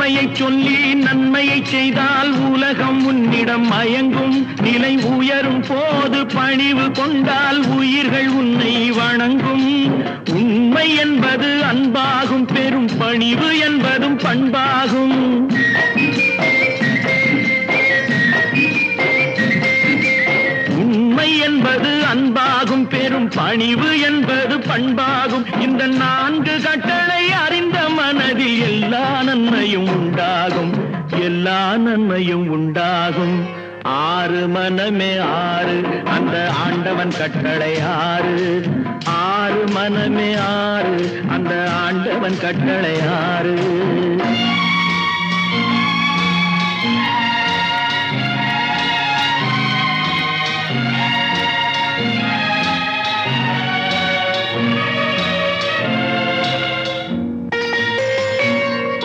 உண்மையை சொல்லி நன்மையை செய்தால் உலகம் உன்னிடம் மயங்கும். நிலை உயரும் போது பணிவு கொண்டால் உயிர்கள் உன்னை வணங்கும். உண்மை என்பது அன்பாகும், பெரும் பணிவு என்பதும் பண்பாகும். உண்மை என்பது அன்பாகும், பெரும் பணிவு என்பது பண்பாகும். இந்த 4 கட்டளை அறிந்த மனதில் எல்லா நன்மையும் உண்டாகும், எல்லா நன்மையும் உண்டாகும். 6 மனமே 6, அந்த ஆண்டவன் கட்டளை 6. 6 மனமே 6, அந்த ஆண்டவன் கட்டளை 6.